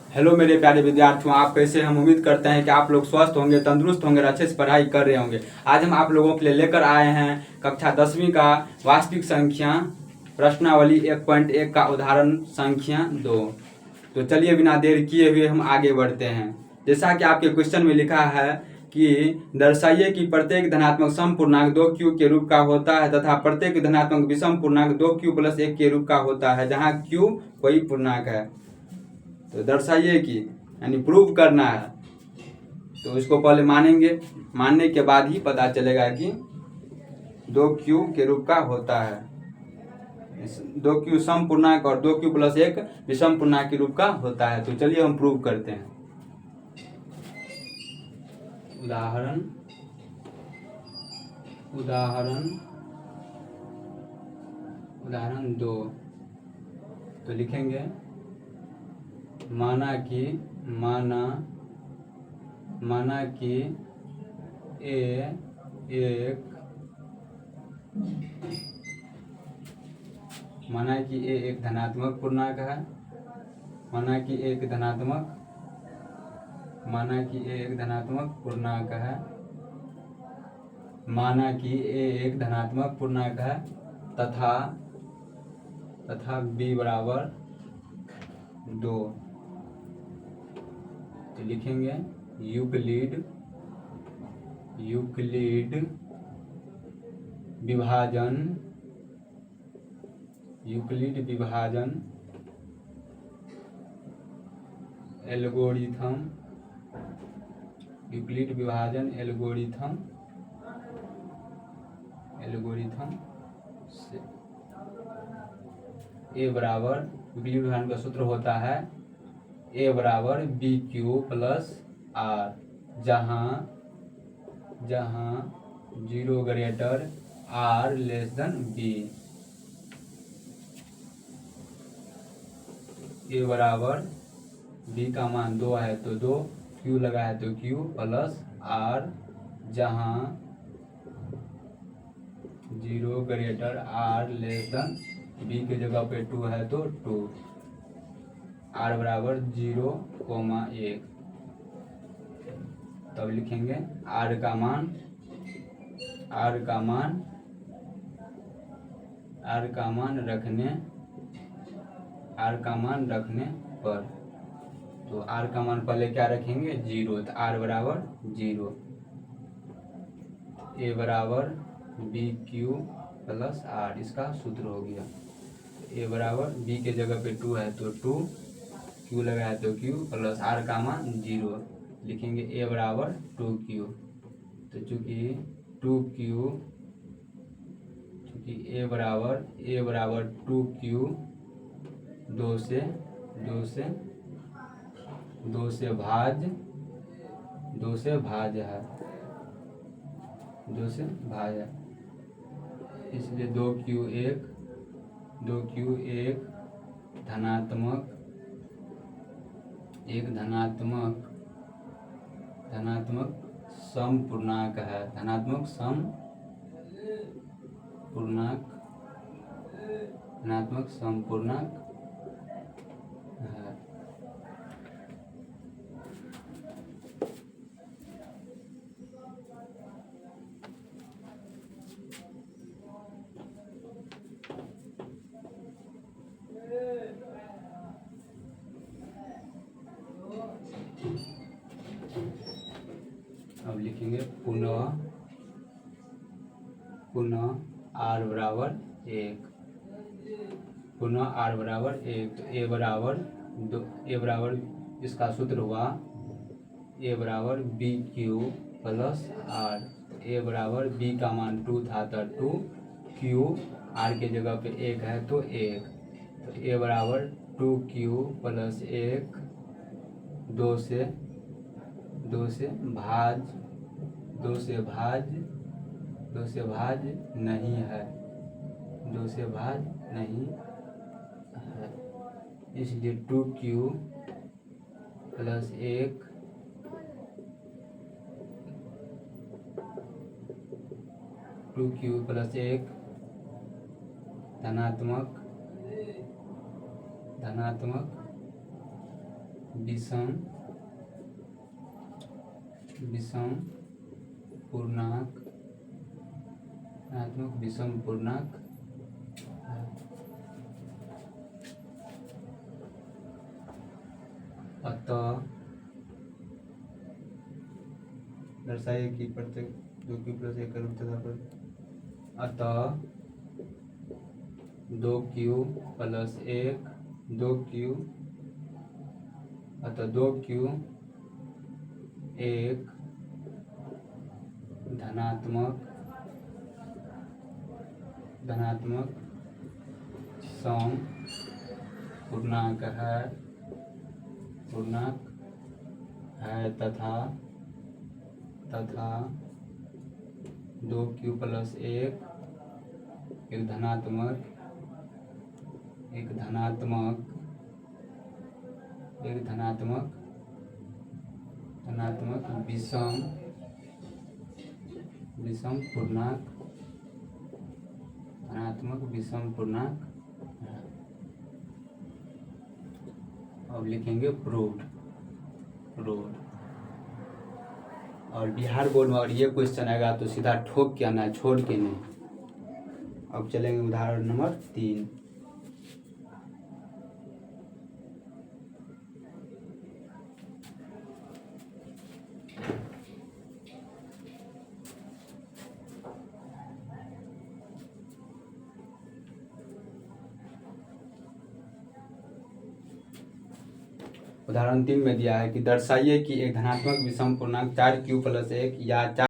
Hello मेरे प्यारे विद्यार्थियों, आप कैसे? हम उम्मीद करते हैं कि आप लोग स्वस्थ होंगे, तंदुरुस्त होंगे और अच्छे से पढ़ाई कर रहे होंगे। आज हम आप लोगों के लिए लेकर आए हैं कक्षा 10वीं का वास्तविक संख्या प्रश्नावली 1.1 का उदाहरण संख्या 2। तो चलिए बिना देर किए हुए हम आगे बढ़ते हैं। जैसा कि आपके क्वेश्चन में लिखा है कि दर्शाइए कि प्रत्येक धनात्मक सम पूर्णांक 2q के रूप का होता है तथा प्रत्येक धनात्मक विषम पूर्णांक 2q + 1 के रूप का होता है, जहाँ q कोई पूर्णांक है। तो दर्शाइए कि यानी प्रूव करना है। तो इसको पहले मानेंगे, मानने के बाद ही पता चलेगा कि 2q के रूप का होता है। 2q सम पूर्णांक और 2q + 1 विषम पूर्णांक के रूप का होता है। तो चलिए हम प्रूव करते हैं। उदाहरण उदाहरण उदाहरण 2। तो लिखेंगे माना कि ए एक धनात्मक पूर्णांक है। माना कि ए एक धनात्मक पूर्णांक है तथा b बराबर 2। तो लिखेंगे यूक्लिड विभाजन एल्गोरिथम से ए बराबर यूक्लिड विभाजन का सूत्र होता है ए बराबर BQ + R, जहाँ 0 greater R less than B। ए बराबर B का मान 2 है तो 2, Q लगा है तो Q + R, जहाँ 0 greater R less than B के जगह पे 2 है तो 2। R बराबर 0, 1। तब लिखेंगे R का मान रखने पर, तो R का मान पहले क्या रखेंगे? 0। तो R बराबर 0। ए बराबर BQ + R, इसका सूत्र हो गया। ए बराबर B के जगह पे 2 है तो 2, Q लगा है तो Q + R का मान 0। लिखेंगे ए बराबर 2Q। तो चूँकि ए बराबर 2Q, 2 से भाज्य है, इसलिए 2Q एक धनात्मक सम पूर्णांक है। धनात्मक सम पूर्णांक है। अब लिखेंगे पुनः R बराबर 1। तो ए बराबर इसका सूत्र हुआ ए बराबर BQ + R। तो ए बराबर B का मान 2 था तो 2, Q R के जगह पे 1 है तो 1। तो ए बराबर 2Q + 1, 2 से भाज्य नहीं है, इसलिए 2Q + 1 धनात्मक विषम पूर्णांक धनात्मक विषम पूर्णांक है। अतः दर्शाइए कि प्रत्येक 2q + 1 का रूप तथा पर अतः 2q + 1 अतः 2q एक धनात्मक सम पूर्णांक है तथा 2q + 1 एक धनात्मक विषम पूर्णांक है। अब लिखेंगे प्रूव्ड। और बिहार बोर्ड में अगर ये क्वेश्चन आएगा तो सीधा ठोक के आना है, छोड़ के नहीं। अब चलेंगे उदाहरण नंबर 3। उदाहरण 3 में दिया है कि दर्शाइए कि एक धनात्मक विषम पूर्णांक 4q + 1 या 4